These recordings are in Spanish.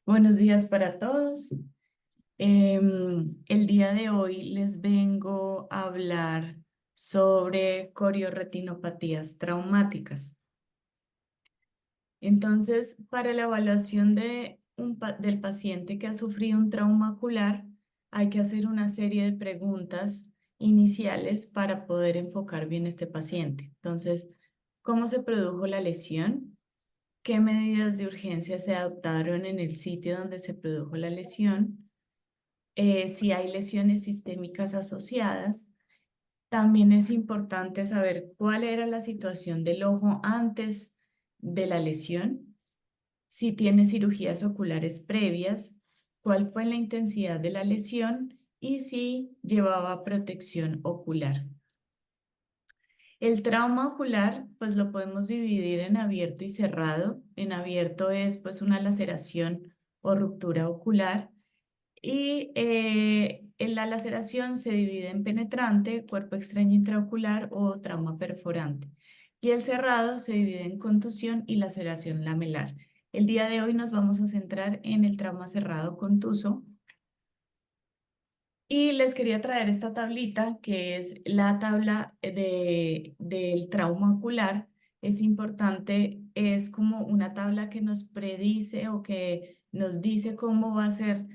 Buenos días para todos. El día de hoy les vengo a hablar sobre coriorretinopatías traumáticas. Entonces, para la evaluación del paciente que ha sufrido un trauma ocular, hay que hacer una serie de preguntas iniciales para poder enfocar bien este paciente. Entonces, ¿cómo se produjo la lesión? ¿Qué medidas de urgencia se adoptaron en el sitio donde se produjo la lesión? Si hay lesiones sistémicas asociadas. También es importante saber cuál era la situación del ojo antes de la lesión, si tiene cirugías oculares previas, cuál fue la intensidad de la lesión y si llevaba protección ocular. El trauma ocular, pues lo podemos dividir en abierto y cerrado. En abierto es pues una laceración o ruptura ocular y en la laceración se divide en penetrante, cuerpo extraño intraocular o trauma perforante. Y el cerrado se divide en contusión y laceración lamelar. El día de hoy nos vamos a centrar en el trauma cerrado contuso. Y les quería traer esta tablita, que es la tabla del trauma ocular. Es importante, es como una tabla que nos predice o que nos dice cómo va a ser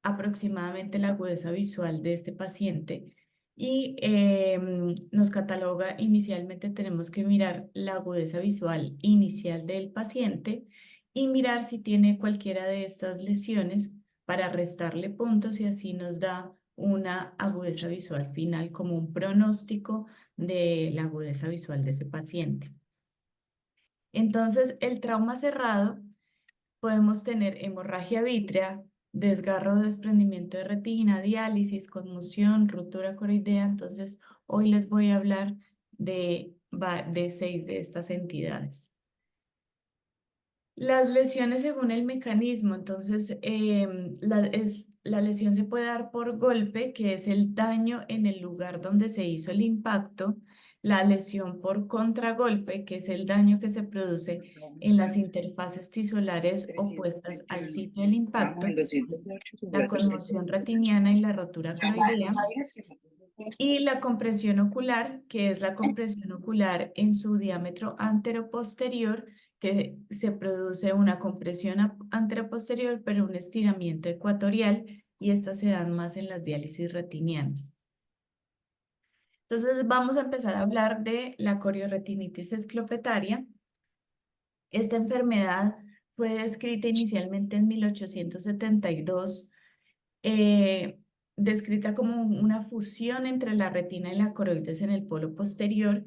aproximadamente la agudeza visual de este paciente. Y nos cataloga inicialmente, tenemos que mirar la agudeza visual inicial del paciente y mirar si tiene cualquiera de estas lesiones para restarle puntos y así nos da una agudeza visual final como un pronóstico de la agudeza visual de ese paciente. Entonces, el trauma cerrado, podemos tener hemorragia vítrea, desgarro o desprendimiento de retina, diálisis, conmoción, ruptura coroidea. Entonces, hoy les voy a hablar de 6 de estas entidades. Las lesiones según el mecanismo, entonces la lesión se puede dar por golpe, que es el daño en el lugar donde se hizo el impacto, la lesión por contragolpe, que es el daño que se produce en las interfaces tisulares opuestas al sitio del impacto, la conmoción retiniana y la rotura coroidea. Y la compresión ocular, que es la compresión ocular en su diámetro anteroposterior, que se produce una compresión anteroposterior, pero un estiramiento ecuatorial, y estas se dan más en las diálisis retinianas. Entonces vamos a empezar a hablar de la corioretinitis esclopetaria. Esta enfermedad fue descrita inicialmente en 1872, eh, descrita como una fusión entre la retina y la coroides en el polo posterior,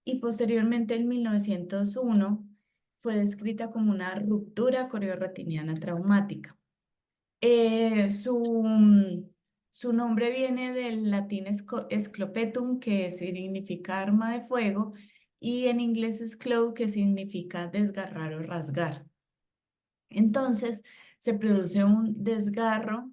y posteriormente en 1901 fue descrita como una ruptura coriorretiniana traumática. Su nombre viene del latín sclopetum, que significa arma de fuego, y en inglés sclove, que significa desgarrar o rasgar. Entonces, se produce un desgarro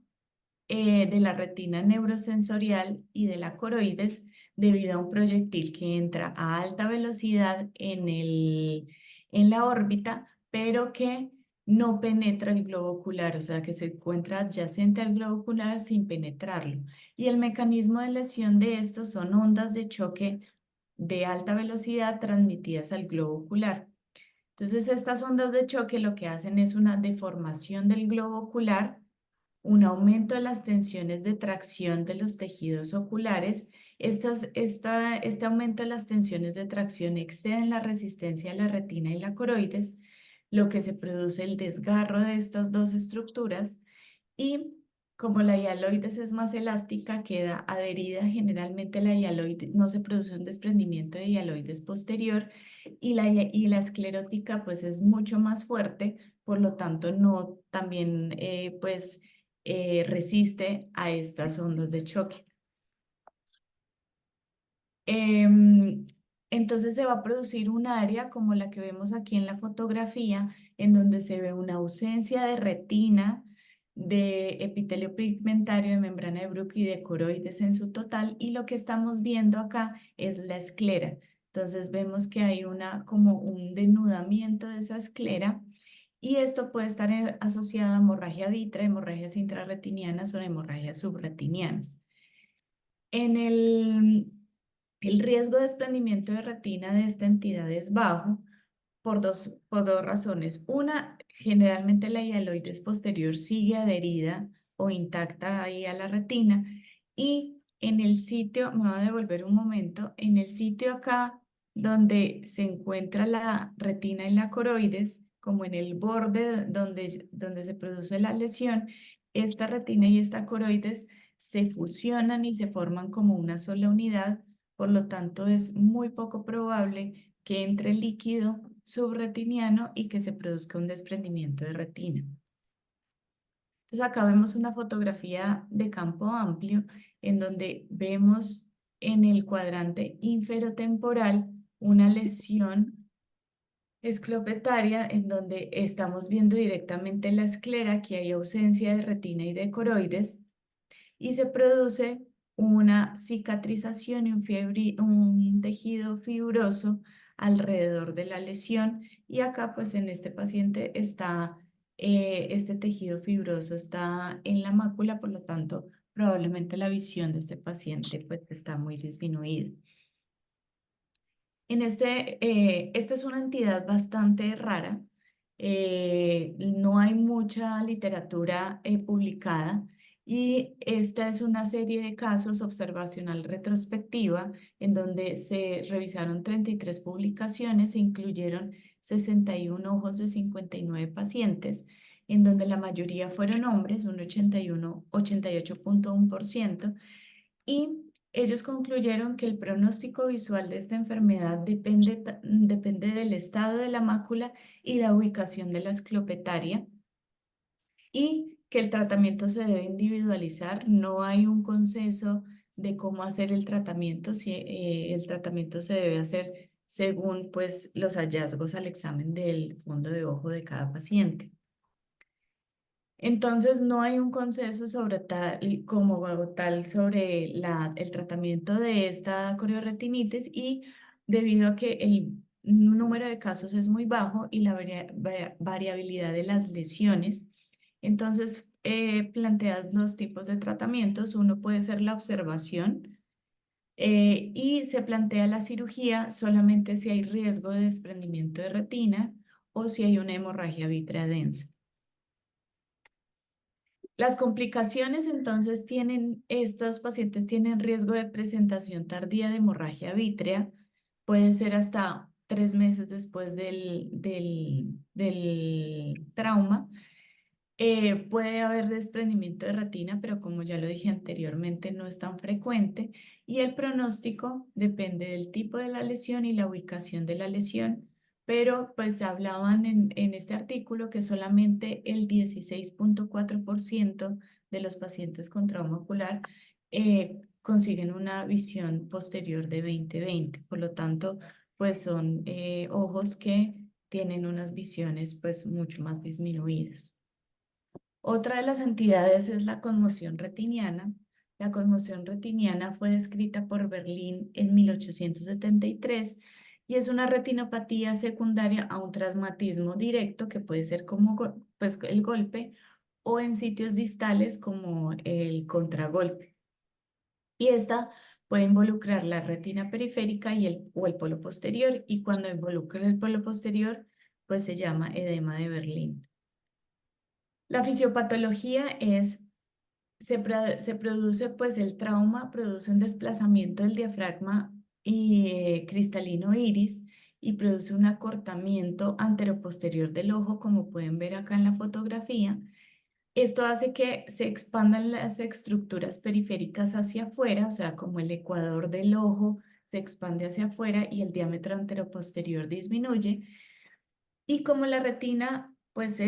de la retina neurosensorial y de la coroides debido a un proyectil que entra a alta velocidad en la órbita, pero que no penetra el globo ocular, o sea que se encuentra adyacente al globo ocular sin penetrarlo. Y el mecanismo de lesión de estos son ondas de choque de alta velocidad transmitidas al globo ocular. Entonces, estas ondas de choque lo que hacen es una deformación del globo ocular, un aumento de las tensiones de tracción de los tejidos oculares. Este aumento de las tensiones de tracción exceden la resistencia de la retina y la coroides, lo que se produce el desgarro de estas dos estructuras, y como la hialoides es más elástica, queda adherida. Generalmente la hialoide no se produce un desprendimiento de hialoides posterior, y la esclerótica pues es mucho más fuerte, por lo tanto no también resiste a estas ondas de choque. Em, entonces se va a producir un área como la que vemos aquí en la fotografía, en donde se ve una ausencia de retina, de epitelio pigmentario, de membrana de Bruch y de coroides en su total, y lo que estamos viendo acá es la esclera. Entonces vemos que hay como un denudamiento de esa esclera, y esto puede estar asociado a hemorragia vítrea, hemorragias intrarretinianas o hemorragias subretinianas. En el riesgo de desprendimiento de retina de esta entidad es bajo por dos razones. Una, generalmente la hialoides posterior sigue adherida o intacta ahí a la retina, y en el sitio, me voy a devolver un momento, en el sitio acá donde se encuentra la retina y la coroides, como en el borde donde se produce la lesión, esta retina y esta coroides se fusionan y se forman como una sola unidad. Por lo tanto, es muy poco probable que entre líquido subretiniano y que se produzca un desprendimiento de retina. Entonces acá vemos una fotografía de campo amplio en donde vemos en el cuadrante inferotemporal una lesión esclopetaria en donde estamos viendo directamente la esclera, que hay ausencia de retina y de coroides, y se produce una cicatrización y un tejido fibroso alrededor de la lesión. Y acá, pues en este paciente está, este tejido fibroso está en la mácula, por lo tanto, probablemente la visión de este paciente pues está muy disminuida. Esta es una entidad bastante rara. No hay mucha literatura publicada, y esta es una serie de casos observacional retrospectiva en donde se revisaron 33 publicaciones e incluyeron 61 ojos de 59 pacientes, en donde la mayoría fueron hombres, un 88.1%, y ellos concluyeron que el pronóstico visual de esta enfermedad depende del estado de la mácula y la ubicación de la esclopetaria, y que el tratamiento se debe individualizar. No hay un consenso de cómo hacer el tratamiento, si el tratamiento se debe hacer según pues los hallazgos al examen del fondo de ojo de cada paciente. Entonces, no hay un consenso sobre tal, como tal sobre el tratamiento de esta corioretinitis, y debido a que el número de casos es muy bajo y la variabilidad de las lesiones, entonces planteas dos tipos de tratamientos. Uno puede ser la observación, y se plantea la cirugía solamente si hay riesgo de desprendimiento de retina o si hay una hemorragia vítrea densa. Las complicaciones entonces estos pacientes tienen riesgo de presentación tardía de hemorragia vítrea, puede ser hasta 3 meses después del trauma. Puede haber desprendimiento de retina, pero como ya lo dije anteriormente, no es tan frecuente, y el pronóstico depende del tipo de la lesión y la ubicación de la lesión, pero pues hablaban en este artículo que solamente el 16.4% de los pacientes con trauma ocular consiguen una visión posterior de 20/20. Por lo tanto, pues son ojos que tienen unas visiones pues mucho más disminuidas. Otra de las entidades es la conmoción retiniana. La conmoción retiniana fue descrita por Berlín en 1873 y es una retinopatía secundaria a un traumatismo directo, que puede ser como pues, el golpe, o en sitios distales como el contragolpe. Y esta puede involucrar la retina periférica o el polo posterior, y cuando involucra el polo posterior, pues se llama edema de Berlín. La fisiopatología se produce, pues el trauma produce un desplazamiento del diafragma y cristalino iris, y produce un acortamiento anteroposterior del ojo, como pueden ver acá en la fotografía. Esto hace que se expandan las estructuras periféricas hacia afuera, o sea, como el ecuador del ojo se expande hacia afuera y el diámetro anteroposterior disminuye. Y como la retina pues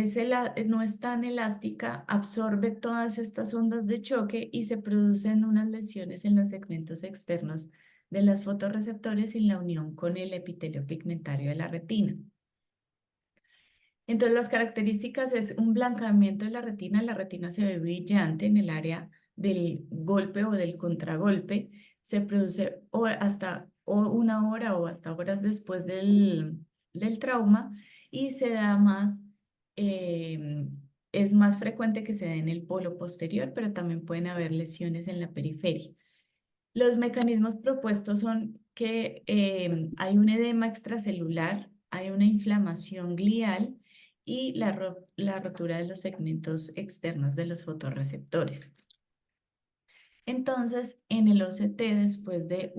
no es tan elástica, absorbe todas estas ondas de choque y se producen unas lesiones en los segmentos externos de las fotorreceptores y la unión con el epitelio pigmentario de la retina. Entonces, las características es un blancamiento de la retina se ve brillante en el área del golpe o del contragolpe, se produce hasta una hora o hasta horas después del trauma, y se da más es más frecuente que se dé en el polo posterior, pero también pueden haber lesiones en la periferia. Los mecanismos propuestos son que hay un edema extracelular, hay una inflamación glial y la rotura de los segmentos externos de los fotorreceptores. Entonces, en el OCT, después de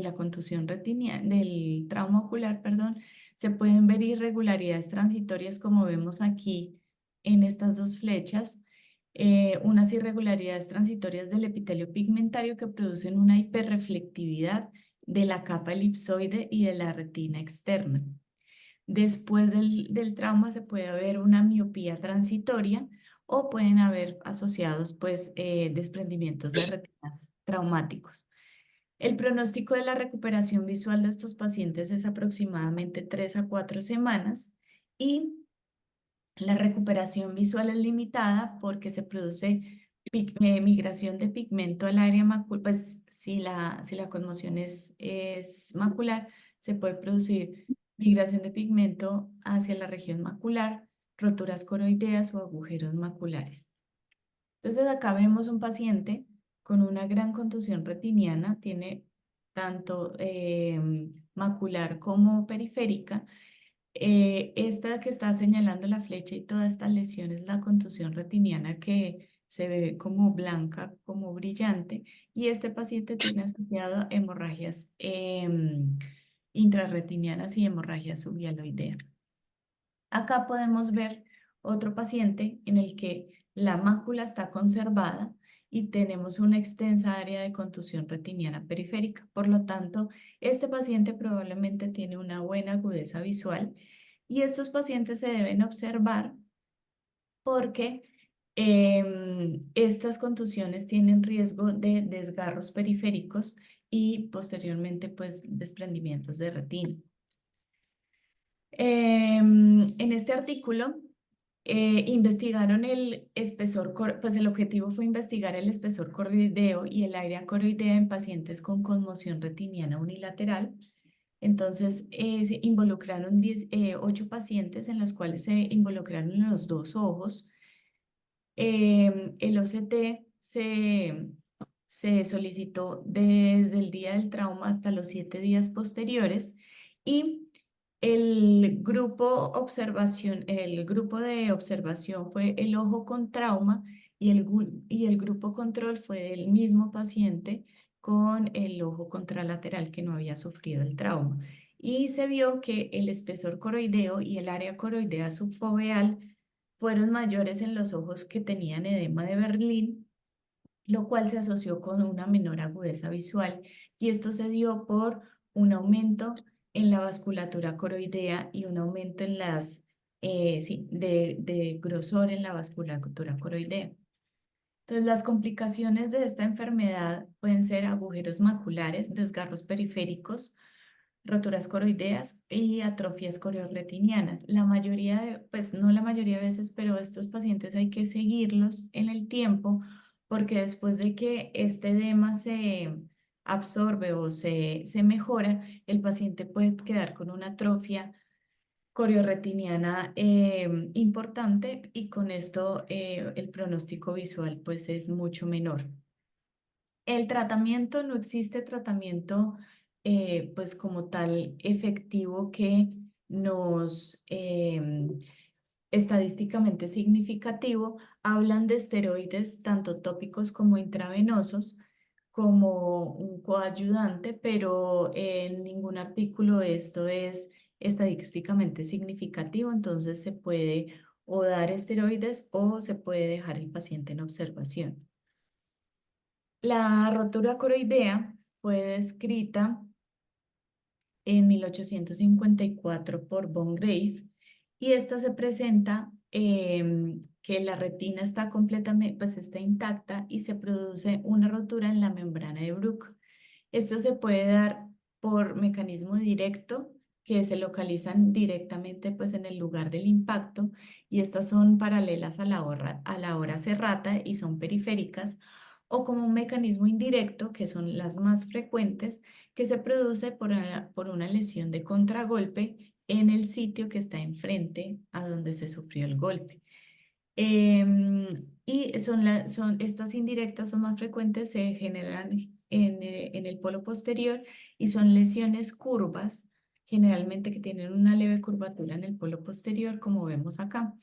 la contusión retiniana, del trauma ocular, perdón, se pueden ver irregularidades transitorias como vemos aquí en estas dos flechas, unas irregularidades transitorias del epitelio pigmentario que producen una hiperreflectividad de la capa elipsoide y de la retina externa. Después del trauma se puede haber una miopía transitoria o pueden haber asociados pues desprendimientos de retinas traumáticos. El pronóstico de la recuperación visual de estos pacientes es aproximadamente 3 a 4 semanas y la recuperación visual es limitada porque se produce migración de pigmento al área macular, pues si la conmoción es macular, se puede producir migración de pigmento hacia la región macular, roturas coroideas o agujeros maculares. Entonces acá vemos un paciente con una gran contusión retiniana, tiene tanto macular como periférica. Esta que está señalando la flecha y toda esta lesión es la contusión retiniana que se ve como blanca, como brillante, y este paciente tiene asociado hemorragias intrarretinianas y hemorragia subhialoidea. Acá podemos ver otro paciente en el que la mácula está conservada y tenemos una extensa área de contusión retiniana periférica. Por lo tanto, este paciente probablemente tiene una buena agudeza visual y estos pacientes se deben observar porque estas contusiones tienen riesgo de desgarros periféricos y posteriormente pues desprendimientos de retina. En este artículo investigaron el espesor, pues el objetivo fue investigar el espesor coroideo y el área coroidea en pacientes con conmoción retiniana unilateral. Entonces, se involucraron 8 pacientes en los cuales se involucraron los dos ojos. El OCT se solicitó desde el día del trauma hasta los 7 días posteriores y el grupo de observación fue el ojo con trauma y el grupo control fue el mismo paciente con el ojo contralateral que no había sufrido el trauma. Y se vio que el espesor coroideo y el área coroidea subfoveal fueron mayores en los ojos que tenían edema de Berlín, lo cual se asoció con una menor agudeza visual y esto se dio por un aumento en la vasculatura coroidea y un aumento en de grosor en la vasculatura coroidea. Entonces, las complicaciones de esta enfermedad pueden ser agujeros maculares, desgarros periféricos, roturas coroideas y atrofias coriorretinianas. La mayoría pues no la mayoría de veces, pero estos pacientes hay que seguirlos en el tiempo porque después de que este edema se absorbe o se mejora, el paciente puede quedar con una atrofia coriorretiniana importante y con esto el pronóstico visual pues es mucho menor. El tratamiento, no existe tratamiento pues como tal efectivo que nos estadísticamente significativo. Hablan de esteroides tanto tópicos como intravenosos como un coayudante, pero en ningún artículo esto es estadísticamente significativo, entonces se puede o dar esteroides o se puede dejar el paciente en observación. La rotura coroidea fue descrita en 1854 por von Graeff y esta se presenta que la retina está completamente, pues está intacta y se produce una rotura en la membrana de Bruch. Esto se puede dar por mecanismo directo que se localizan directamente pues en el lugar del impacto y estas son paralelas a la hora serrata y son periféricas o como un mecanismo indirecto que son las más frecuentes que se produce por una lesión de contragolpe en el sitio que está enfrente a donde se sufrió el golpe. Y estas indirectas son más frecuentes, se generan en el polo posterior y son lesiones curvas, generalmente que tienen una leve curvatura en el polo posterior, como vemos acá.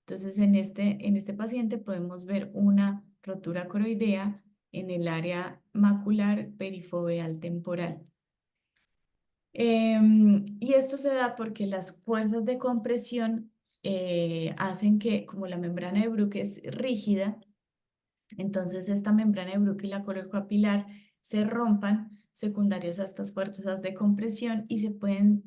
Entonces, en este paciente podemos ver una rotura coroidea en el área macular perifoveal temporal. Y esto se da porque las fuerzas de compresión hacen que, como la membrana de Bruch es rígida, entonces esta membrana de Bruch y la corocapilar se rompan secundarios a estas fuerzas de compresión y se pueden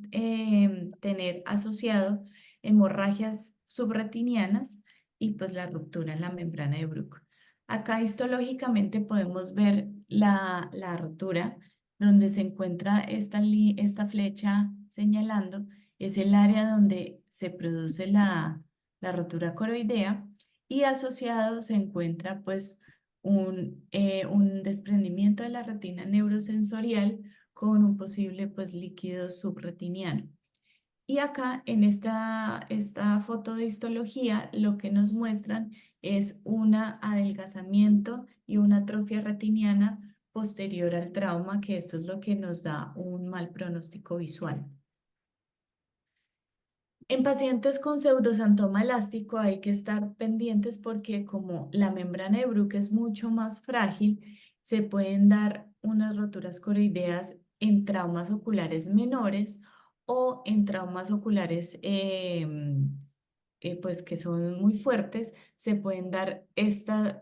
tener asociado hemorragias subretinianas y pues la ruptura en la membrana de Bruch. Acá histológicamente podemos ver la rotura donde se encuentra esta flecha señalando, es el área donde se produce la rotura coroidea y asociado se encuentra pues un desprendimiento de la retina neurosensorial con un posible pues líquido subretiniano. Y acá en esta foto de histología lo que nos muestran es un adelgazamiento y una atrofia retiniana posterior al trauma, que esto es lo que nos da un mal pronóstico visual. En pacientes con pseudosantoma elástico hay que estar pendientes porque como la membrana de Bruch es mucho más frágil, se pueden dar unas roturas coroideas en traumas oculares menores o en traumas oculares pues que son muy fuertes, se pueden dar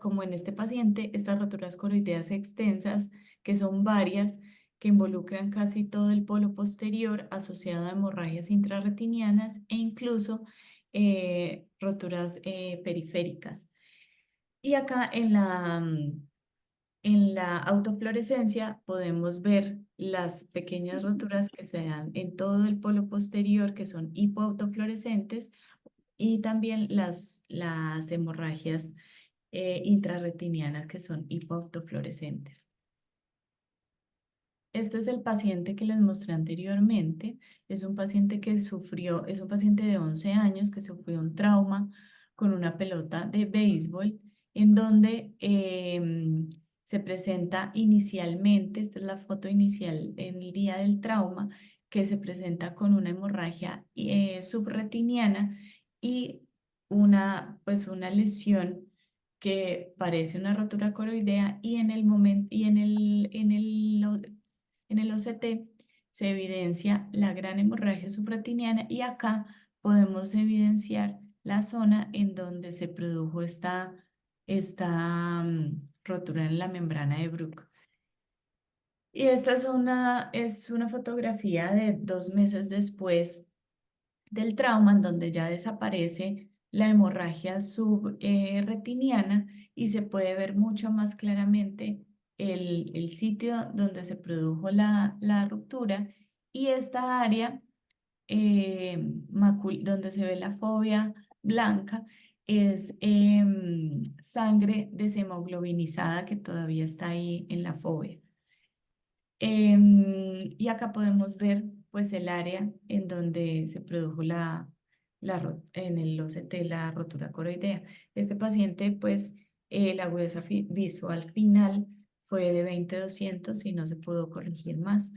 como en este paciente, estas roturas coroideas extensas, que son varias, que involucran casi todo el polo posterior asociado a hemorragias intrarretinianas e incluso roturas periféricas. Y acá en la autofluorescencia podemos ver las pequeñas roturas que se dan en todo el polo posterior, que son hipoautofluorescentes, y también las hemorragias intrarretinianas, que son hipoautofluorescentes. Este es el paciente que les mostré anteriormente. Es un paciente es un paciente de 11 años que sufrió un trauma con una pelota de béisbol, en donde se presenta inicialmente, esta es la foto inicial en el día del trauma, que se presenta con una hemorragia subretiniana y pues una lesión que parece una rotura coroidea y en el momento y en el OCT se evidencia la gran hemorragia subretiniana y acá podemos evidenciar la zona en donde se produjo esta rotura en la membrana de Bruch. Y esta es una fotografía de 2 meses después del trauma, en donde ya desaparece la hemorragia subretiniana y se puede ver mucho más claramente el sitio donde se produjo la ruptura y esta área donde se ve la fobia blanca es sangre deshemoglobinizada que todavía está ahí en la fobia. Y acá podemos ver pues el área en donde se produjo en el OCT la rotura coroidea. Este paciente pues la agudeza visual final fue de 20/200 y no se pudo corregir más.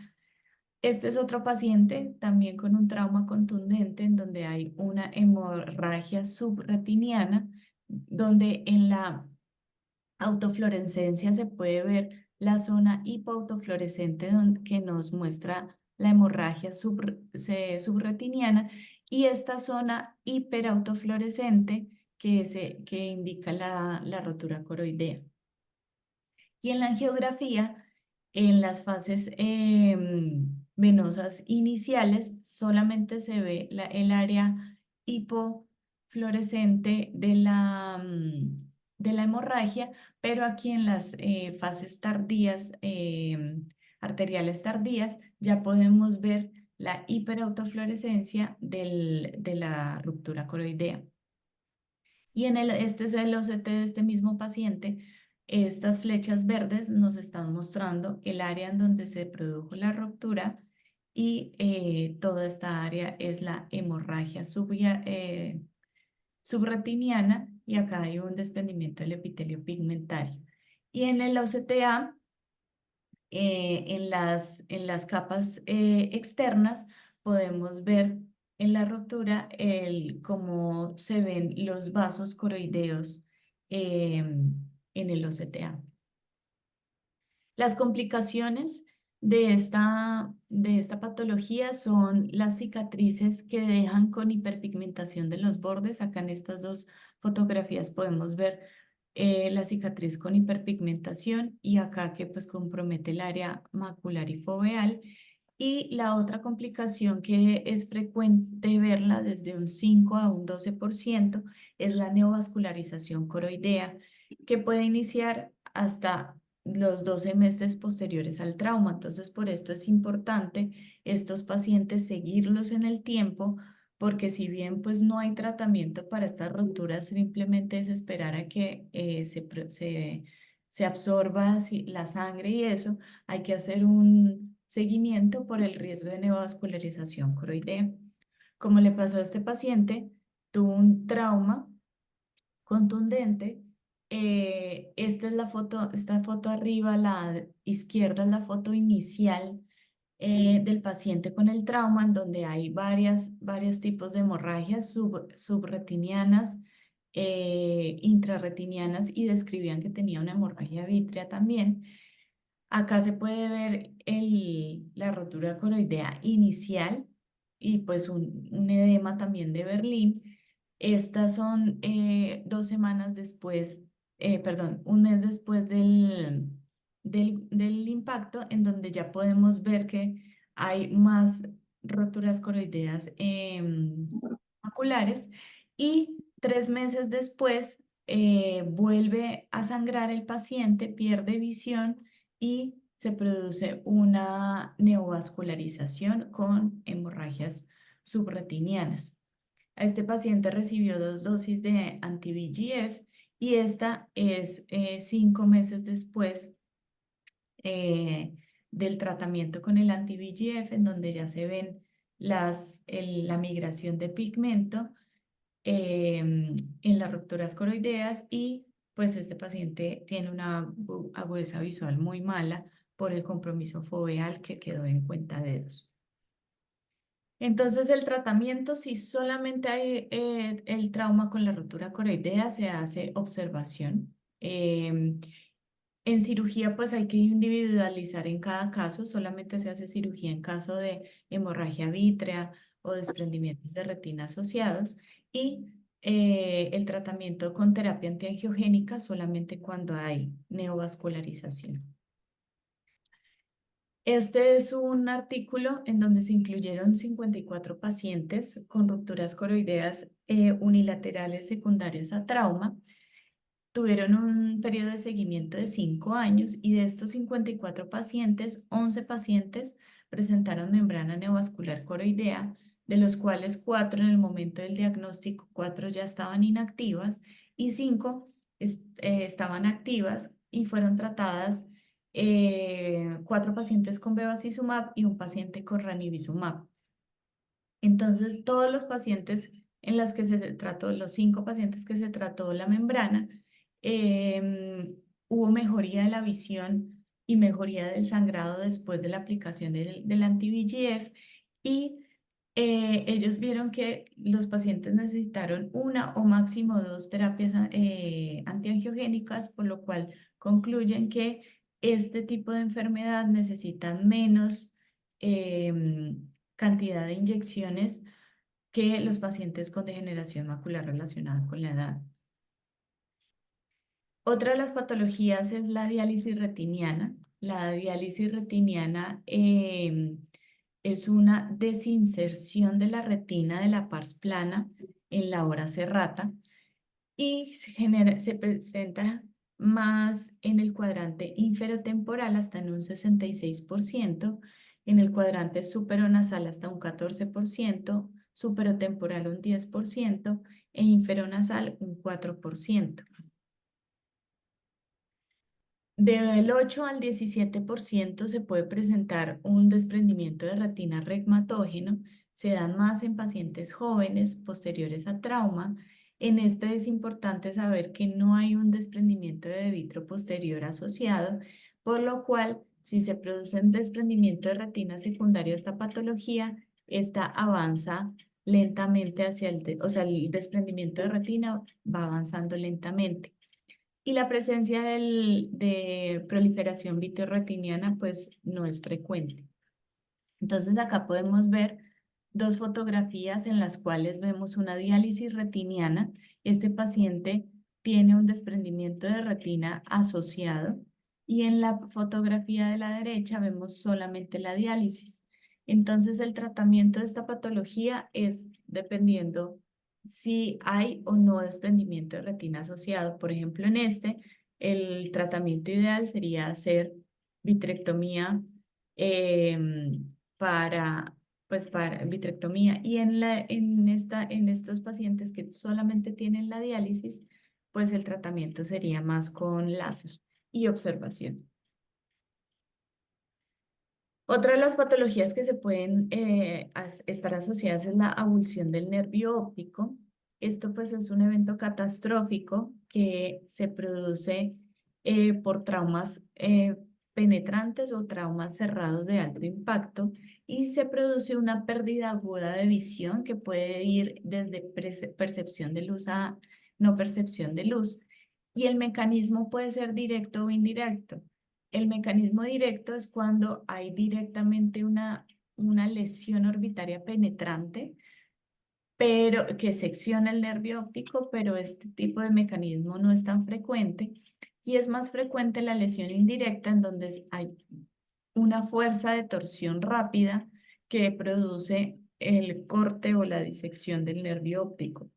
Este es otro paciente también con un trauma contundente en donde hay una hemorragia subretiniana, donde en la autofluorescencia se puede ver la zona hipoautofluorescente que nos muestra la hemorragia subretiniana y esta zona hiperautofluorescente que indica la rotura coroidea. Y en la angiografía, en las fases venosas iniciales, solamente se ve el área hipofluorescente de la hemorragia, pero aquí en las fases tardías, arteriales tardías, ya podemos ver la hiperautofluorescencia de la ruptura coroidea. Y este es el OCT de este mismo paciente. Estas flechas verdes nos están mostrando el área en donde se produjo la ruptura y toda esta área es la hemorragia subretiniana y acá hay un desprendimiento del epitelio pigmentario. Y en el OCTA, en las capas externas, podemos ver en la ruptura cómo se ven los vasos coroideos en el OCTA. Las complicaciones de esta patología son las cicatrices que dejan con hiperpigmentación de los bordes. Acá en estas dos fotografías podemos ver la cicatriz con hiperpigmentación y acá que pues compromete el área macular y foveal. Y la otra complicación que es frecuente verla desde un 5 a un 12% es la neovascularización coroidea, que puede iniciar hasta los 12 meses posteriores al trauma. Entonces, por esto es importante estos pacientes seguirlos en el tiempo, porque si bien pues no hay tratamiento para estas rupturas, simplemente es esperar a que se absorba la sangre y eso, hay que hacer un seguimiento por el riesgo de neovascularización coroidea. Como le pasó a este paciente, tuvo un trauma contundente. Esta es la foto, esta foto arriba, a la izquierda es la foto inicial del paciente con el trauma, en donde hay varios tipos de hemorragias subretinianas, intrarretinianas y describían que tenía una hemorragia vítrea también. Acá se puede ver la rotura coroidea inicial y pues un edema también de Berlín. Estas son 2 semanas después, perdón, un mes después del impacto, en donde ya podemos ver que hay más roturas coroideas maculares y 3 meses después vuelve a sangrar el paciente, pierde visión y se produce una neovascularización con hemorragias subretinianas. A este paciente recibió 2 dosis de anti-VEGF y esta es 5 meses después del tratamiento con el anti-VEGF, en donde ya se ven la migración de pigmento en las rupturas coroideas y pues este paciente tiene una agudeza visual muy mala por el compromiso foveal que quedó en cuenta dedos. Entonces el tratamiento, si solamente hay el trauma con la rotura coroidea, se hace observación. En cirugía, pues hay que individualizar en cada caso, solamente se hace cirugía en caso de hemorragia vítrea o desprendimientos de retina asociados y el tratamiento con terapia antiangiogénica solamente cuando hay neovascularización. Este es un artículo en donde se incluyeron 54 pacientes con rupturas coroideas unilaterales secundarias a trauma. Tuvieron un periodo de seguimiento de 5 años y de estos 54 pacientes, 11 pacientes presentaron membrana neovascular coroidea, de los cuales 4 en el momento del diagnóstico, 4 ya estaban inactivas y 5 estaban activas y fueron tratadas 4 pacientes con bevacizumab y un paciente con ranibizumab. Entonces, todos los pacientes en los que se trató, los 5 pacientes que se trató la membrana, hubo mejoría de la visión y mejoría del sangrado después de la aplicación del anti-VEGF y ellos vieron que los pacientes necesitaron una o máximo 2 terapias antiangiogénicas, por lo cual concluyen que este tipo de enfermedad necesita menos cantidad de inyecciones que los pacientes con degeneración macular relacionada con la edad. Otra de las patologías es la diálisis retiniana. La diálisis retiniana es una desinserción de la retina de la pars plana en la hora serrata y se presenta más en el cuadrante inferotemporal hasta en un 66%, en el cuadrante superonasal hasta un 14%, superotemporal un 10% e inferonasal un 4%. Del 8 al 17% se puede presentar un desprendimiento de retina regmatógeno. Se dan más en pacientes jóvenes posteriores a trauma. En este es importante saber que no hay un desprendimiento de vitro posterior asociado, por lo cual, si se produce un desprendimiento de retina secundario a esta patología, esta avanza lentamente hacia o sea, el desprendimiento de retina va avanzando lentamente. Y la presencia de proliferación vitrorretiniana pues no es frecuente. Entonces acá podemos ver dos fotografías en las cuales vemos una diálisis retiniana. Este paciente tiene un desprendimiento de retina asociado y en la fotografía de la derecha vemos solamente la diálisis. Entonces el tratamiento de esta patología es dependiendo si hay o no desprendimiento de retina asociado. Por ejemplo, en este, el tratamiento ideal sería hacer vitrectomía para, pues para vitrectomía. Y en estos pacientes que solamente tienen la diálisis, pues el tratamiento sería más con láser y observación. Otra de las patologías que se pueden estar asociadas es la abulsión del nervio óptico. Esto pues es un evento catastrófico que se produce por traumas penetrantes o traumas cerrados de alto impacto y se produce una pérdida aguda de visión que puede ir desde percepción de luz a no percepción de luz. Y el mecanismo puede ser directo o indirecto. El mecanismo directo es cuando hay directamente una lesión orbitaria penetrante, pero que secciona el nervio óptico, pero este tipo de mecanismo no es tan frecuente y es más frecuente la lesión indirecta en donde hay una fuerza de torsión rápida que produce el corte o la disección del nervio óptico.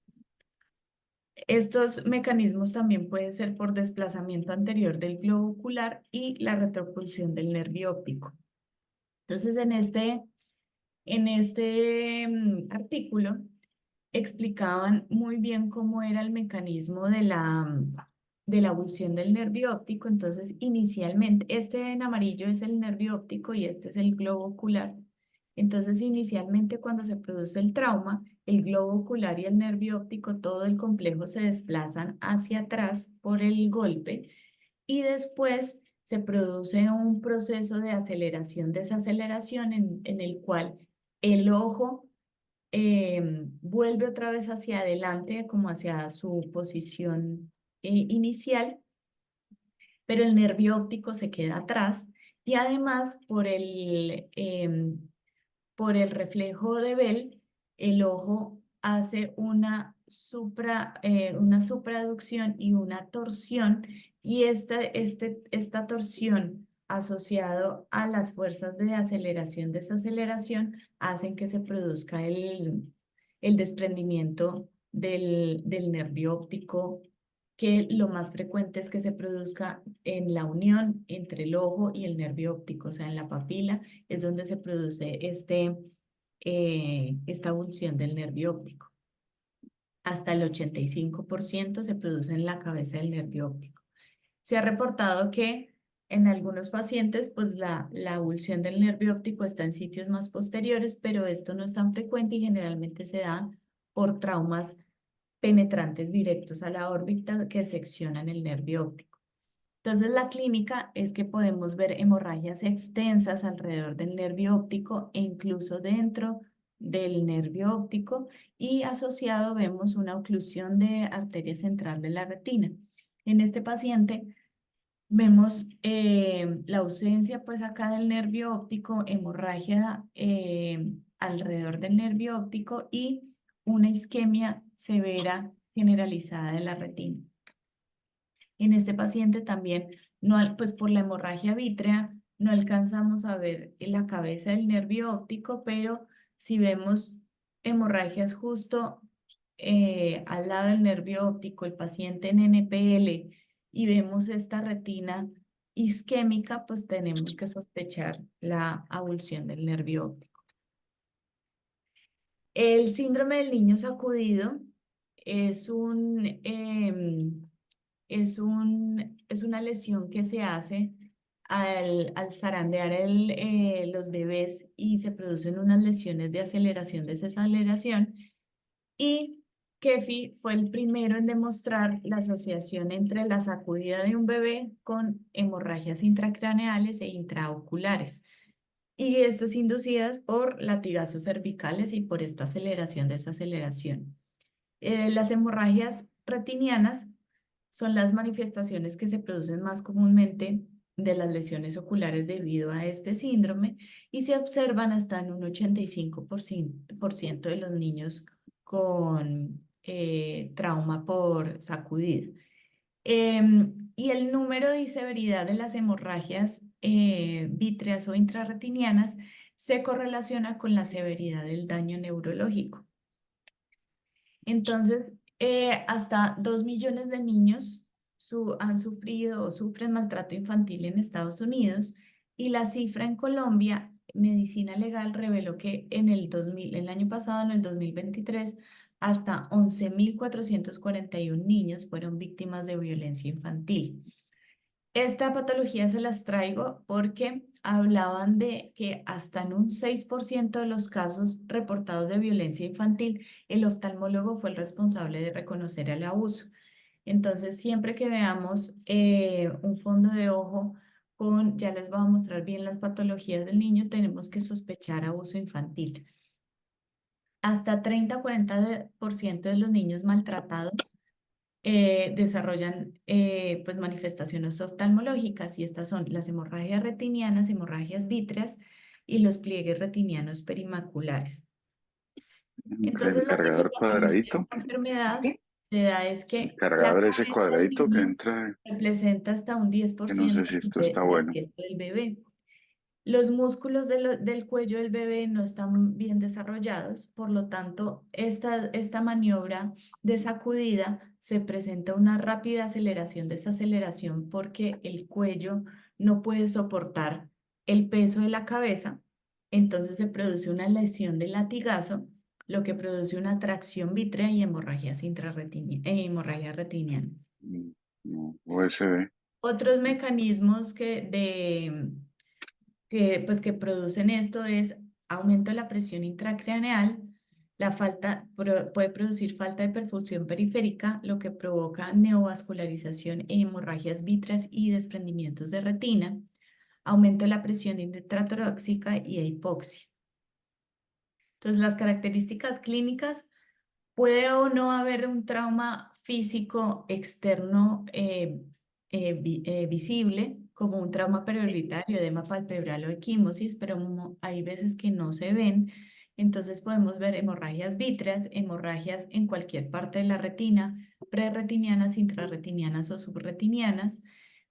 Estos mecanismos también pueden ser por desplazamiento anterior del globo ocular y la retropulsión del nervio óptico. Entonces, en este artículo explicaban muy bien cómo era el mecanismo de la abulsión del nervio óptico. Entonces, inicialmente, este en amarillo es el nervio óptico y este es el globo ocular. Entonces, inicialmente cuando se produce el trauma, el globo ocular y el nervio óptico, todo el complejo se desplazan hacia atrás por el golpe y después se produce un proceso de aceleración-desaceleración en el cual el ojo vuelve otra vez hacia adelante, como hacia su posición inicial, pero el nervio óptico se queda atrás y además por el reflejo de Bell, el ojo hace una supraducción y una torsión, y esta torsión asociado a las fuerzas de aceleración-desaceleración hacen que se produzca el desprendimiento del nervio óptico, que lo más frecuente es que se produzca en la unión entre el ojo y el nervio óptico, o sea, en la papila es donde se produce esta abulsión del nervio óptico. Hasta el 85% se produce en la cabeza del nervio óptico. Se ha reportado que en algunos pacientes, pues la abulsión del nervio óptico está en sitios más posteriores, pero esto no es tan frecuente y generalmente se da por traumas penetrantes directos a la órbita que seccionan el nervio óptico. Entonces, la clínica es que podemos ver hemorragias extensas alrededor del nervio óptico e incluso dentro del nervio óptico y asociado vemos una oclusión de arteria central de la retina. En este paciente vemos la ausencia pues acá del nervio óptico, hemorragia alrededor del nervio óptico y una isquemia severa generalizada de la retina. En este paciente también, no, pues por la hemorragia vítrea, no alcanzamos a ver en la cabeza del nervio óptico, pero si vemos hemorragias justo al lado del nervio óptico, el paciente en NPL, y vemos esta retina isquémica, pues tenemos que sospechar la abulsión del nervio óptico. El síndrome del niño sacudido es un es una lesión que se hace al zarandear los bebés y se producen unas lesiones de aceleración, desaceleración. Y Kefi fue el primero en demostrar la asociación entre la sacudida de un bebé con hemorragias intracraneales e intraoculares. Y estas inducidas por latigazos cervicales y por esta aceleración, desaceleración. Las hemorragias retinianas son las manifestaciones que se producen más comúnmente de las lesiones oculares debido a este síndrome y se observan hasta en un 85% de los niños con trauma por sacudida. Y el número y severidad de las hemorragias vítreas o intrarretinianas se correlaciona con la severidad del daño neurológico. Entonces, hasta 2 millones de niños han sufrido o sufren maltrato infantil en Estados Unidos y la cifra en Colombia, Medicina Legal reveló que en el año pasado, en el 2023, hasta 11.441 niños fueron víctimas de violencia infantil. Esta patología se las traigo porque hablaban de que hasta en un 6% de los casos reportados de violencia infantil, el oftalmólogo fue el responsable de reconocer el abuso. Entonces, siempre que veamos un fondo de ojo ya les voy a mostrar bien las patologías del niño, tenemos que sospechar abuso infantil. Hasta 30-40% de los niños maltratados desarrollan pues manifestaciones oftalmológicas y estas son las hemorragias retinianas, hemorragias vítreas y los pliegues retinianos perimaculares. El Entonces, lo que se cargador llama cuadradito, esta enfermedad se da es el que la cargador ese cabeza del cuadradito que niño entra, representa hasta un que no sé 10% si esto está del bueno. peso del bebé. Los músculos del cuello del bebé no están bien desarrollados, por lo tanto, esta maniobra de sacudida se presenta una rápida aceleración, desaceleración, porque el cuello no puede soportar el peso de la cabeza, entonces se produce una lesión del latigazo, lo que produce una tracción vítrea y hemorragias retinianas. No, USB. Otros mecanismos pues, que producen esto es aumento de la presión intracraneal, puede producir falta de perfusión periférica, lo que provoca neovascularización e hemorragias vítreas y desprendimientos de retina, aumento de la presión intratorácica y hipoxia. Entonces, las características clínicas: puede o no haber un trauma físico externo visible, como un trauma perioritario, edema palpebral o equimosis, pero hay veces que no se ven. Entonces podemos ver hemorragias vítreas, hemorragias en cualquier parte de la retina, prerretinianas, intrarretinianas o subretinianas,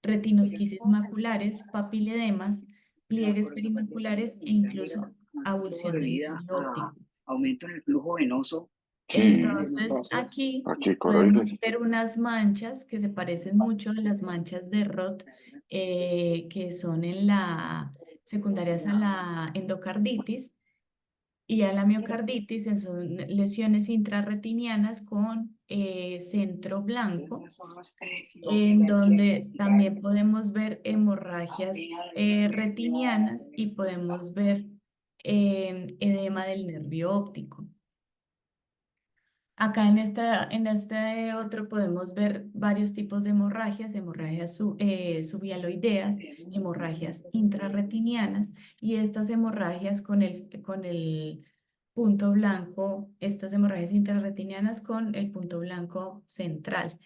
retinosquisis maculares, papiledemas, pliegues perimaculares e incluso avulsión del nervio óptico. Aumento en el flujo venoso. Entonces, aquí Aquí, podemos coroides. ver unas manchas que se parecen mucho a las manchas de Roth, que son secundarias a la endocarditis y a la miocarditis, son lesiones intrarretinianas con centro blanco, en donde también podemos ver hemorragias retinianas y podemos ver edema del nervio óptico. Acá en este otro podemos ver varios tipos de hemorragias subhialoideas, hemorragias intrarretinianas y estas hemorragias con el punto blanco, estas hemorragias intrarretinianas con el punto blanco central.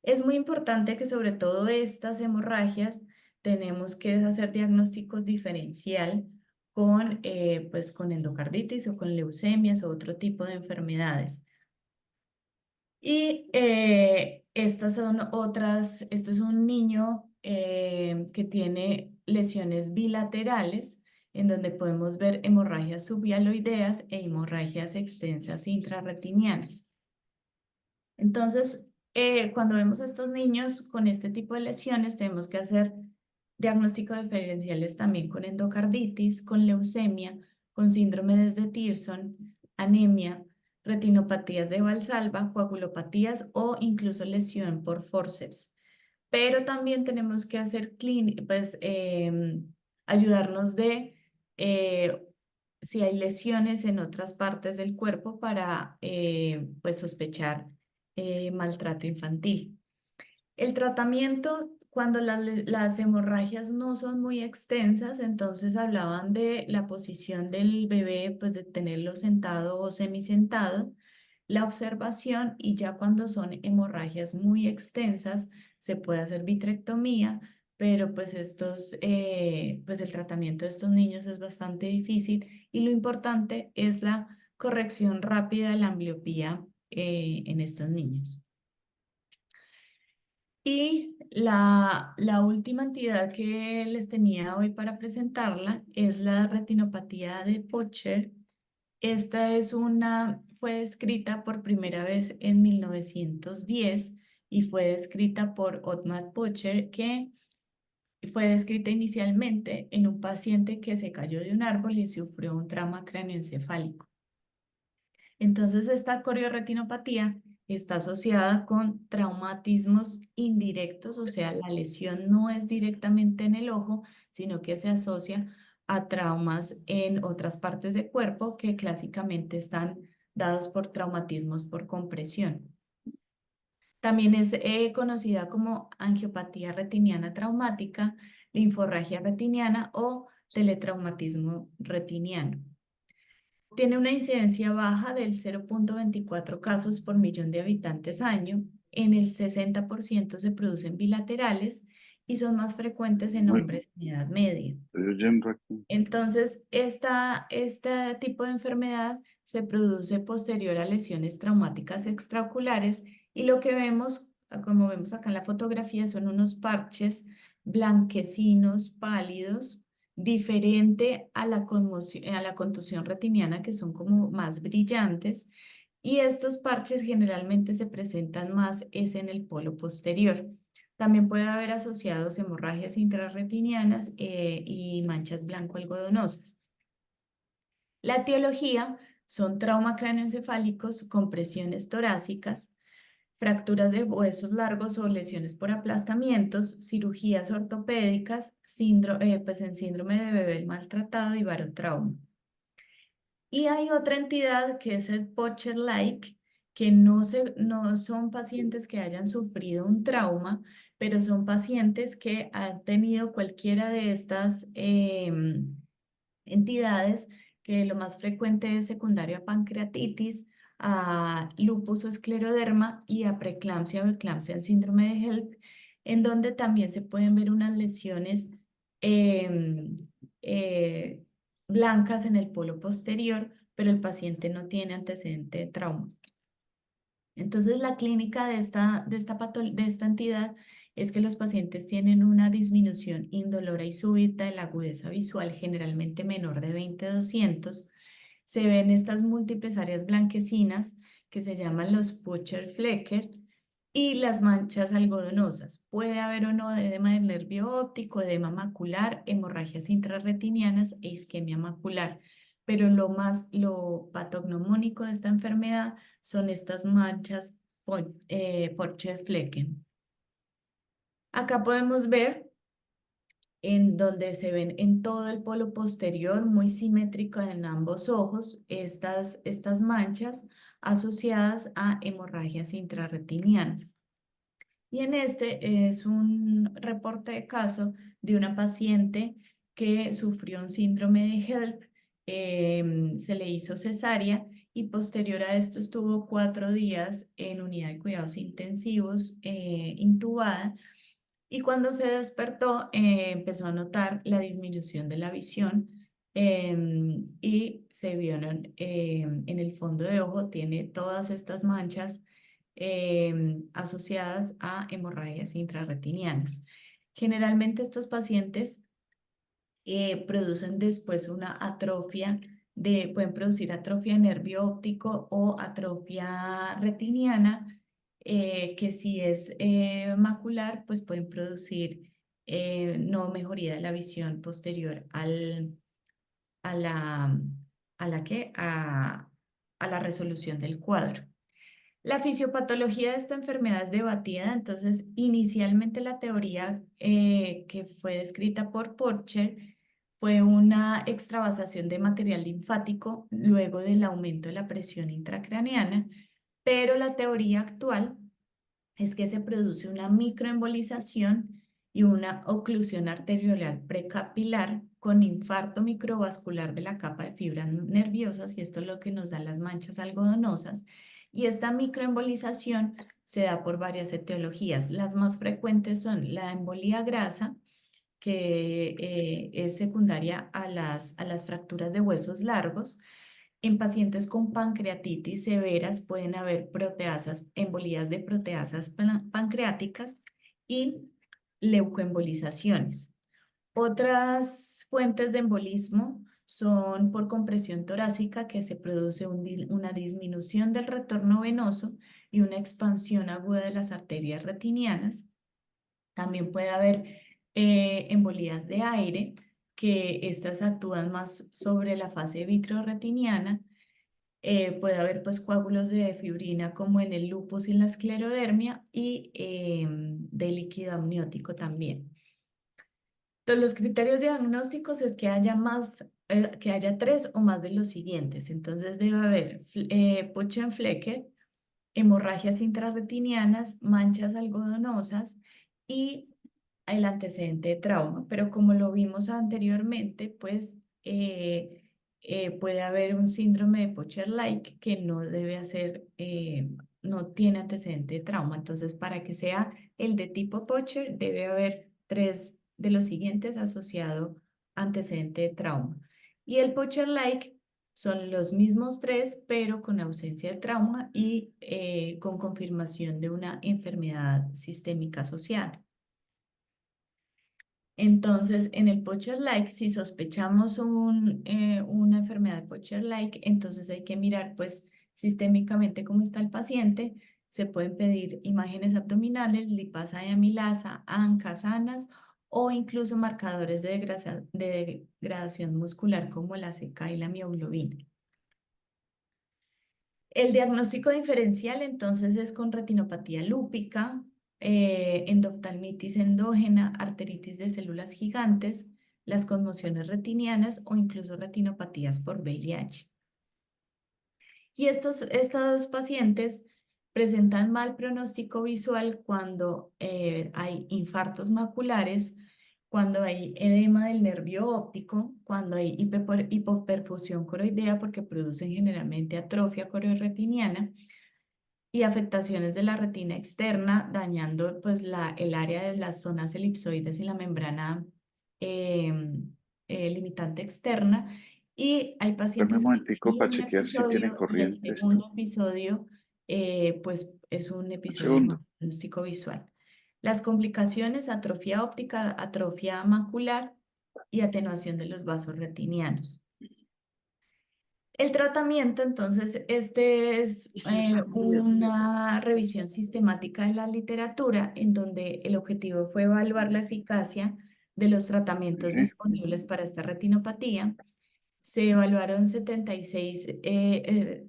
Es muy importante que sobre todo estas hemorragias tenemos que hacer diagnósticos diferencial pues con endocarditis o con leucemias o otro tipo de enfermedades. Y estas son este es un niño que tiene lesiones bilaterales, en donde podemos ver hemorragias subhialoideas e hemorragias extensas intrarretinianas. Entonces, cuando vemos a estos niños con este tipo de lesiones, tenemos que hacer diagnósticos diferenciales también con endocarditis, con leucemia, con síndrome de Pearson, anemia, retinopatías de Valsalva, coagulopatías o incluso lesión por forceps. pero también tenemos que hacer pues, ayudarnos de si hay lesiones en otras partes del cuerpo para pues sospechar maltrato infantil. El tratamiento, cuando las hemorragias no son muy extensas, entonces hablaban de la posición del bebé, pues de tenerlo sentado o semisentado, la observación, y ya cuando son hemorragias muy extensas se puede hacer vitrectomía, pero pues pues el tratamiento de estos niños es bastante difícil y lo importante es la corrección rápida de la ambliopía en estos niños. Y la última entidad que les tenía hoy para presentarla es la retinopatía de Pocher. Esta fue descrita por primera vez en 1910 y fue descrita por Ottmar Pocher, que fue descrita inicialmente en un paciente que se cayó de un árbol y sufrió un trauma cráneoencefálico. Entonces, esta corioretinopatía está asociada con traumatismos indirectos, o sea, la lesión no es directamente en el ojo, sino que se asocia a traumas en otras partes del cuerpo que clásicamente están dados por traumatismos por compresión. También es conocida como angiopatía retiniana traumática, linforragia retiniana o teletraumatismo retiniano. Tiene una incidencia baja del 0,24 casos por millón de habitantes año. En el 60% se producen bilaterales y son más frecuentes en Uy, hombres en edad media. estoy oyendo aquí. Entonces, este tipo de enfermedad se produce posterior a lesiones traumáticas extraoculares y lo que vemos, como vemos acá en la fotografía, son unos parches blanquecinos, pálidos, diferente a a la contusión retiniana, que son como más brillantes, y estos parches generalmente se presentan más es en el polo posterior. También puede haber asociados hemorragias intrarretinianas y manchas blanco-algodonosas. La etiología son trauma cráneoencefálicos, compresiones torácicas, fracturas de huesos largos o lesiones por aplastamientos, cirugías ortopédicas, pues en síndrome de bebé maltratado y barotrauma. Y hay otra entidad que es el Pocher-like, que no son pacientes que hayan sufrido un trauma, pero son pacientes que han tenido cualquiera de estas entidades, que lo más frecuente es secundario a pancreatitis, a lupus o escleroderma y a preeclampsia o eclampsia en síndrome de HELP, en donde también se pueden ver unas lesiones em, eh, blancas en el polo posterior, pero el paciente no tiene antecedente de trauma. Entonces, la clínica de esta entidad es que los pacientes tienen una disminución indolora y súbita de la agudeza visual, generalmente menor de 20/200. Se ven estas múltiples áreas blanquecinas que se llaman los Pucher-Flecker y las manchas algodonosas. Puede haber o no edema del nervio óptico, edema macular, hemorragias intrarretinianas e isquemia macular. Pero lo patognomónico de esta enfermedad son estas manchas Pocher-Flecken. Acá podemos ver en donde se ven en todo el polo posterior, muy simétrico en ambos ojos, estas manchas asociadas a hemorragias intrarretinianas. Y en este es un reporte de caso de una paciente que sufrió un síndrome de HELP, se le hizo cesárea y posterior a esto estuvo 4 días en unidad de cuidados intensivos, intubada, y cuando se despertó empezó a notar la disminución de la visión y se vio en el fondo de ojo, tiene todas estas manchas asociadas a hemorragias intrarretinianas. Generalmente estos pacientes producen después una atrofia pueden producir atrofia nervio óptico o atrofia retiniana, que si es macular, pues pueden producir no mejoría de la visión posterior a la, a la resolución del cuadro. La fisiopatología de esta enfermedad es debatida, entonces inicialmente la teoría que fue descrita por Porcher fue una extravasación de material linfático luego del aumento de la presión intracraneana, pero la teoría actual es que se produce una microembolización y una oclusión arteriolar precapilar con infarto microvascular de la capa de fibras nerviosas, y esto es lo que nos da las manchas algodonosas. Y esta microembolización se da por varias etiologías. Las más frecuentes son la embolía grasa, que es secundaria a las fracturas de huesos largos. En pacientes con pancreatitis severas pueden haber proteasas, embolías de proteasas pancreáticas y leucoembolizaciones. Otras fuentes de embolismo son por compresión torácica, que se produce una disminución del retorno venoso y una expansión aguda de las arterias retinianas. También puede haber embolías de aire, que estas actúan más sobre la fase vitrorretiniana. Puede haber pues coágulos de fibrina como en el lupus y en la esclerodermia, y de líquido amniótico también. Entonces, los criterios diagnósticos es que haya que haya tres o más de los siguientes. Entonces debe haber Pochen-Flecker, hemorragias intrarretinianas, manchas algodonosas y el antecedente de trauma. Pero como lo vimos anteriormente, pues puede haber un síndrome de Pocher-like que no debe hacer, no tiene antecedente de trauma. Entonces, para que sea el de tipo Pocher, debe haber tres de los siguientes asociado antecedente de trauma. Y el Pocher-like son los mismos tres, pero con ausencia de trauma y con confirmación de una enfermedad sistémica asociada. Entonces, en el Pocher-like, si sospechamos una enfermedad de Pocher-like, entonces hay que mirar pues sistémicamente cómo está el paciente. Se pueden pedir imágenes abdominales, lipasa y amilasa, ANCA sanas, o incluso marcadores de degradación muscular como la CK y la mioglobina. El diagnóstico diferencial entonces es con retinopatía lúpica, endoftalmitis endógena, arteritis de células gigantes, las conmociones retinianas o incluso retinopatías por VIH. Y estos pacientes presentan mal pronóstico visual cuando hay infartos maculares, cuando hay edema del nervio óptico, cuando hay hipoperfusión coroidea, porque producen generalmente atrofia cororetiniana, y afectaciones de la retina externa, dañando pues el área de las zonas elipsoides y la membrana limitante externa. Y hay Dame un pacientes que momentico tienen para un chequear si tiene episodio y el corriente esto. segundo episodio pues es un Un episodio de segundo. mal diagnóstico visual. Las complicaciones: atrofia óptica, atrofia macular y atenuación de los vasos retinianos. El tratamiento, entonces, este es una revisión sistemática de la literatura en donde el objetivo fue evaluar la eficacia de los tratamientos Ok. disponibles para esta retinopatía. Se evaluaron 76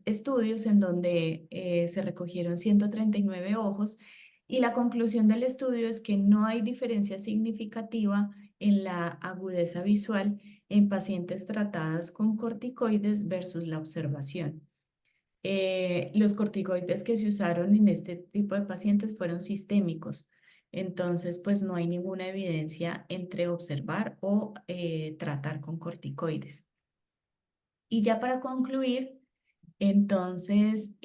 estudios en donde se recogieron 139 ojos, y la conclusión del estudio es que no hay diferencia significativa en la agudeza visual en pacientes tratadas con corticoides versus la observación. Los corticoides que se usaron en este tipo de pacientes fueron sistémicos. Entonces, pues no hay ninguna evidencia entre observar o tratar con corticoides. Y ya para concluir, entonces,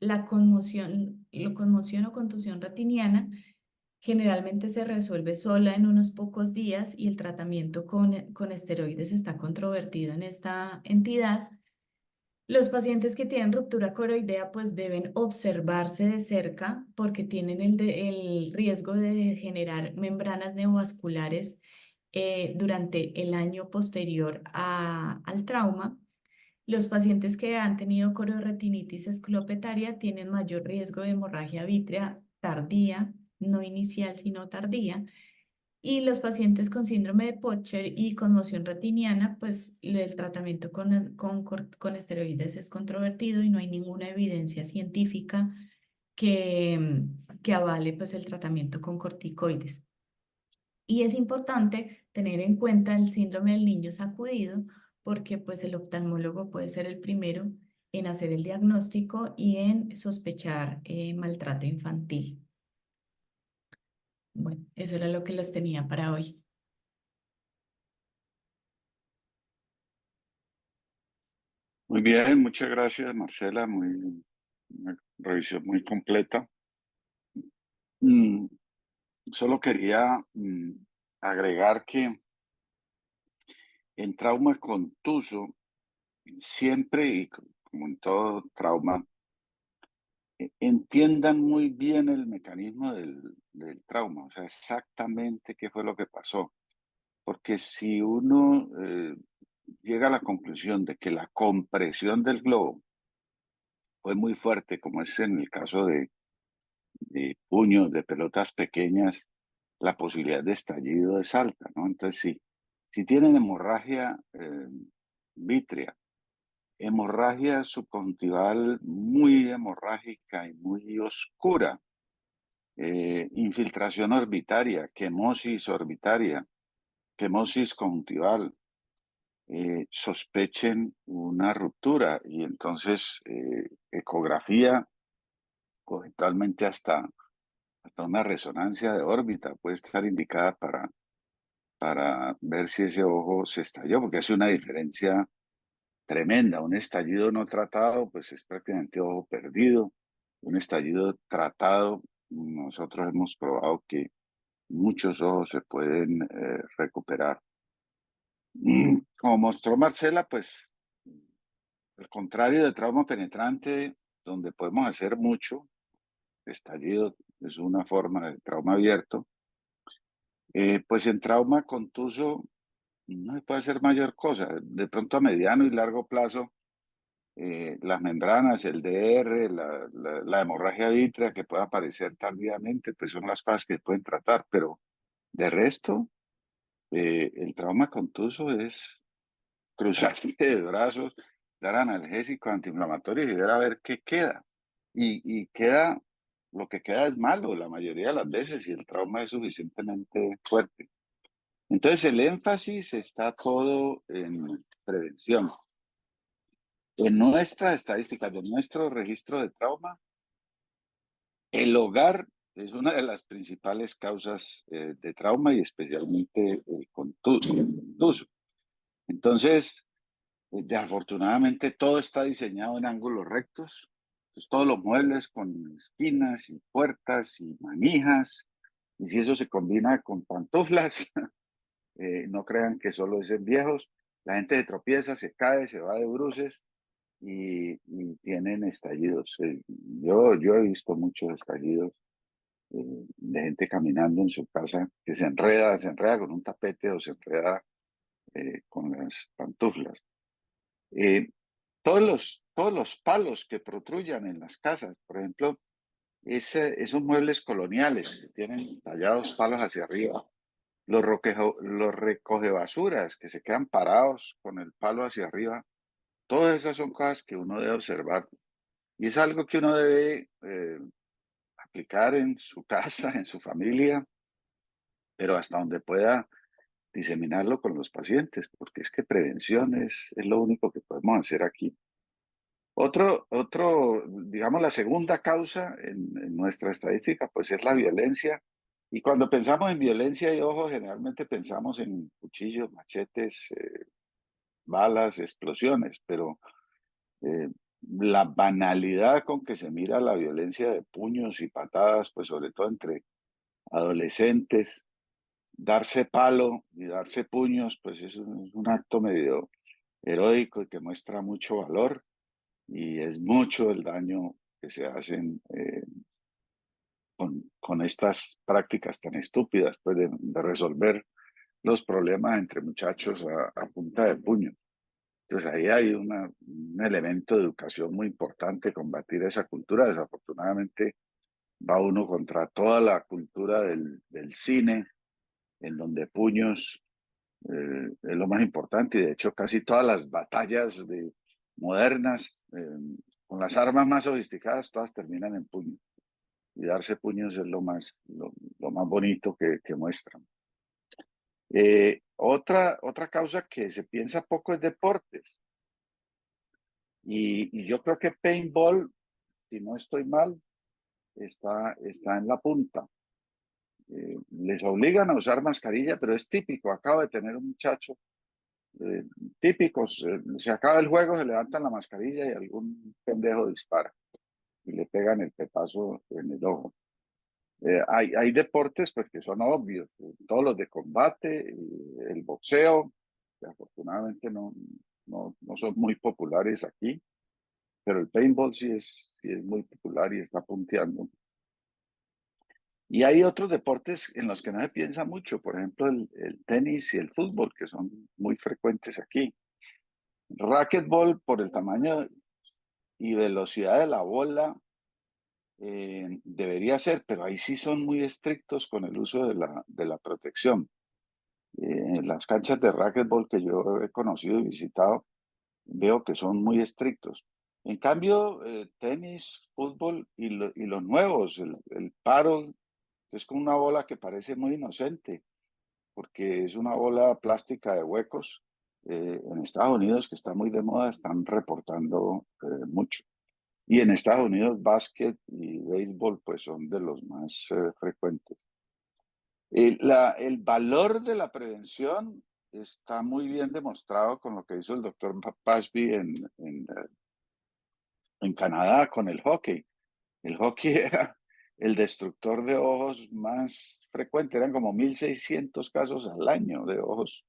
la conmoción o contusión retiniana generalmente se resuelve sola en unos pocos días, y el tratamiento con esteroides está controvertido en esta entidad. Los pacientes que tienen ruptura coroidea pues deben observarse de cerca porque tienen el riesgo de generar membranas neovasculares durante el año posterior al trauma. Los pacientes que han tenido cororetinitis esclopetaria tienen mayor riesgo de hemorragia vítrea tardía, no inicial sino tardía. Y los pacientes con síndrome de Potcher y conmoción retiniana, pues el tratamiento con esteroides es controvertido y no hay ninguna evidencia científica que avale pues el tratamiento con corticoides. Y es importante tener en cuenta el síndrome del niño sacudido porque pues el oftalmólogo puede ser el primero en hacer el diagnóstico y en sospechar maltrato infantil. Bueno, eso era lo que les tenía para hoy. Muy bien, muchas gracias, Marcela. Una revisión muy completa. Mm, Solo quería agregar que en trauma contuso, siempre y como en todo trauma, entiendan muy bien el mecanismo del trauma, o sea, exactamente qué fue lo que pasó. Porque si uno llega a la conclusión de que la compresión del globo fue muy fuerte, como es en el caso de puños, de pelotas pequeñas, la posibilidad de estallido es alta, ¿no? Entonces, si tienen hemorragia vítrea, hemorragia subconjuntival muy hemorrágica y muy oscura, infiltración orbitaria, quemosis conjuntival, sospechen una ruptura y entonces ecografía o eventualmente hasta una resonancia de órbita puede estar indicada para ver si ese ojo se estalló, porque hace una diferencia tremenda. Un estallido no tratado, pues es prácticamente ojo perdido. Un estallido tratado, nosotros hemos probado que muchos ojos se pueden recuperar. Como mostró Marcela, pues al contrario de trauma penetrante, donde podemos hacer mucho, estallido es una forma de trauma abierto, pues en trauma contuso no se puede hacer mayor cosa. De pronto a mediano y largo plazo, las membranas, el DR, la hemorragia vítrea que pueda aparecer tardíamente, pues son las cosas que pueden tratar, pero de resto, el trauma contuso es cruzarse de brazos, dar analgésicos antiinflamatorios y ver a ver qué queda. Y queda, lo que queda es malo la mayoría de las veces y el trauma es suficientemente fuerte. Entonces el énfasis está todo en prevención. En nuestra estadística, de nuestro registro de trauma, el hogar es una de las principales causas de trauma y especialmente el contuso. Entonces, afortunadamente todo está diseñado en ángulos rectos. Pues todos los muebles con esquinas y puertas y manijas. Y si eso se combina con pantuflas, no crean que solo es en viejos. La gente se tropieza, se cae, se va de bruces y tienen estallidos. Yo he visto muchos estallidos de gente caminando en su casa que se enreda con un tapete o se enreda con las pantuflas. Eh, todos los palos que protruyan en las casas, por ejemplo, esos muebles coloniales que tienen tallados palos hacia arriba, los recogebasuras que se quedan parados con el palo hacia arriba, todas esas son cosas que uno debe observar y es algo que uno debe aplicar en su casa, en su familia, pero hasta donde pueda diseminarlo con los pacientes, porque es que prevención es lo único que podemos hacer aquí. Digamos, la segunda causa en nuestra estadística, pues es la violencia. Y cuando pensamos en violencia y ojo, generalmente pensamos en cuchillos, machetes, balas, explosiones, pero eh, la banalidad con que se mira la violencia de puños y patadas, pues sobre todo entre adolescentes, darse palo y darse puños, pues es un acto medio heroico y que muestra mucho valor y es mucho el daño que se hacen con estas prácticas tan estúpidas, pues de resolver los problemas entre muchachos a punta de puño. Entonces ahí hay un elemento de educación muy importante, combatir esa cultura. Desafortunadamente va uno contra toda la cultura del cine, en donde puños es lo más importante, y de hecho casi todas las batallas modernas, con las armas más sofisticadas, todas terminan en puños. Y darse puños es lo más bonito que muestran. Otra causa que se piensa poco es deportes. Y yo creo que paintball, si no estoy mal, está en la punta. Les obligan a usar mascarilla, pero es típico. Acabo de tener un muchacho típicos. Se acaba el juego, se levantan la mascarilla y algún pendejo dispara y le pegan el pepazo en el ojo. Hay deportes pues, que son obvios, todos los de combate, el boxeo, que afortunadamente no son muy populares aquí, pero el paintball sí es muy popular y está punteando. Y hay otros deportes en los que no se piensa mucho, por ejemplo el tenis y el fútbol, que son muy frecuentes aquí. Racquetball, por el tamaño y velocidad de la bola, debería ser, pero ahí sí son muy estrictos con el uso de la protección. Las canchas de racquetball que yo he conocido y visitado, veo que son muy estrictos. En cambio, tenis, fútbol y los nuevos, el paddle, que es con una bola que parece muy inocente, porque es una bola plástica de huecos. En Estados Unidos, que está muy de moda, están reportando mucho. Y en Estados Unidos, básquet y béisbol pues son de los más frecuentes. El valor de la prevención está muy bien demostrado con lo que hizo el doctor Pashby en Canadá con el hockey. El hockey era el destructor de ojos más frecuente, eran como 1.600 casos al año de ojos,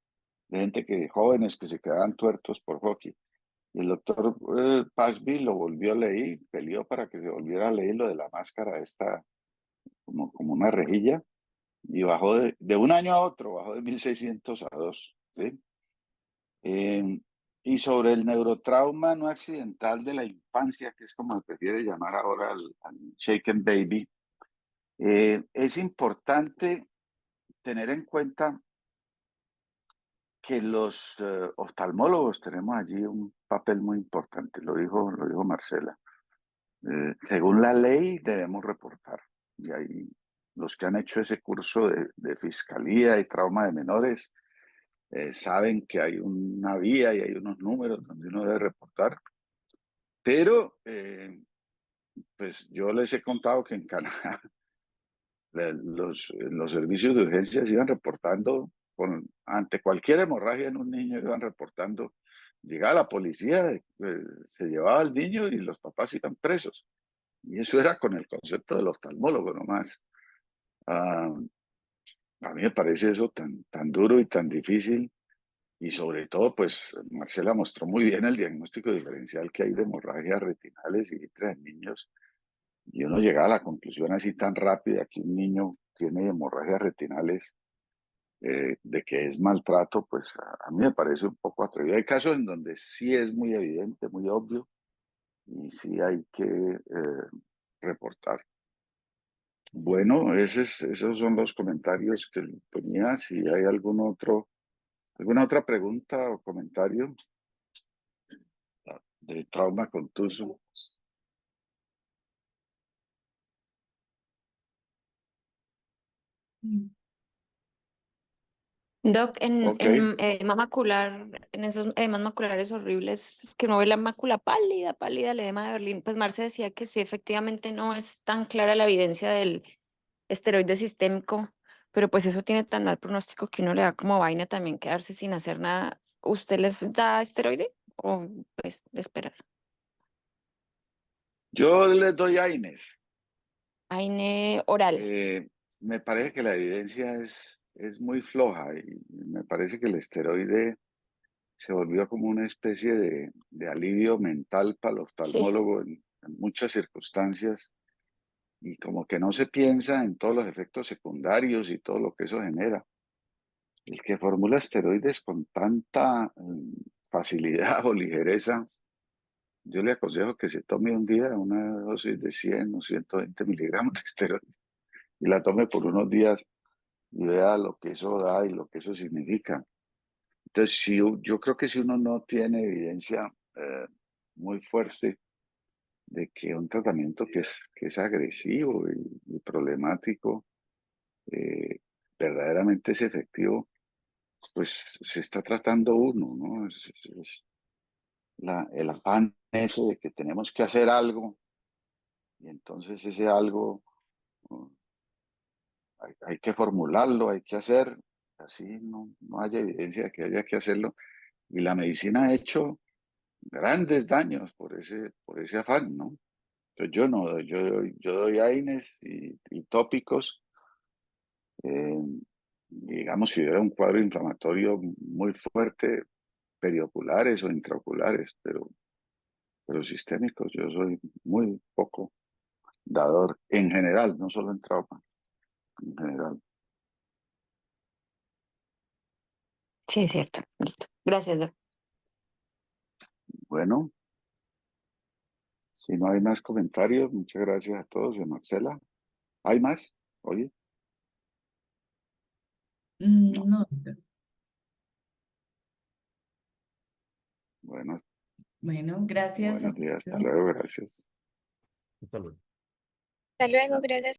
de gente jóvenes que se quedaban tuertos por hockey. Y el doctor Pashby lo volvió a leer, peleó para que se volviera a leer lo de la máscara esta, como una rejilla, y bajó de un año a otro, bajó de 1.600 a 2, ¿sí? Y sobre el neurotrauma no accidental de la infancia, que es como se prefiere llamar ahora al shaken baby, es importante tener en cuenta que los oftalmólogos tenemos allí un papel muy importante, lo dijo Marcela. Según la ley debemos reportar, y ahí los que han hecho ese curso de fiscalía y trauma de menores saben que hay una vía y hay unos números donde uno debe reportar, pero pues yo les he contado que en Canadá los servicios de urgencias iban reportando, ante cualquier hemorragia en un niño, iban reportando, llegaba la policía, se llevaba al niño y los papás iban presos. Y eso era con el concepto del oftalmólogo nomás. Ah, a mí me parece eso tan duro y tan difícil. Y sobre todo, pues Marcela mostró muy bien el diagnóstico diferencial que hay de hemorragias retinales y vitreas en niños. Y uno llega a la conclusión así tan rápida que un niño tiene hemorragias retinales, de que es maltrato, pues a mí me parece un poco atrevido. Hay casos en donde sí es muy evidente, muy obvio, y sí hay que reportar. Bueno, esos son los comentarios que tenía. Si hay alguna otra pregunta o comentario de trauma contuso. Mm. Doc, Ok. en edema macular, en esos edemas maculares horribles, es que uno ve la mácula pálida, pálida, el edema de Berlín, pues Marce decía que sí, efectivamente no es tan clara la evidencia del esteroide sistémico, pero pues eso tiene tan mal pronóstico que uno le da como vaina también quedarse sin hacer nada. ¿Usted les da esteroide o pues de esperar? Yo les doy AINES. AINE oral, Me parece que la evidencia es muy floja y me parece que el esteroide se volvió como una especie de alivio mental para el sí. oftalmólogo en muchas circunstancias, y como que no se piensa en todos los efectos secundarios y todo lo que eso genera. El que formula esteroides con tanta facilidad o ligereza, yo le aconsejo que se tome un día una dosis de 100 o 120 miligramos de esteroides y la tome por unos días, y vea lo que eso da y lo que eso significa. Entonces, si, yo creo que si uno no tiene evidencia muy fuerte de que un tratamiento que es agresivo y problemático verdaderamente es efectivo, pues se está tratando uno, ¿no? El afán ese de que tenemos que hacer algo y entonces ese algo uh, hay que formularlo, hay que hacer, así no haya evidencia de que haya que hacerlo. Y la medicina ha hecho grandes daños por ese afán, ¿no? Entonces yo no, yo doy AINES y tópicos, eh, digamos, si hubiera un cuadro inflamatorio muy fuerte, perioculares o intraoculares, pero sistémicos, yo soy muy poco dador en general, no solo en trauma, en general. Sí, es cierto. Listo. Gracias, Doc. Bueno, si no hay más comentarios, muchas gracias a todos y a Marcela. ¿Hay más? Oye, no. No, doctor. Bueno, Bueno, gracias. buenos días, hasta luego, gracias. Hasta luego. Hasta luego, gracias.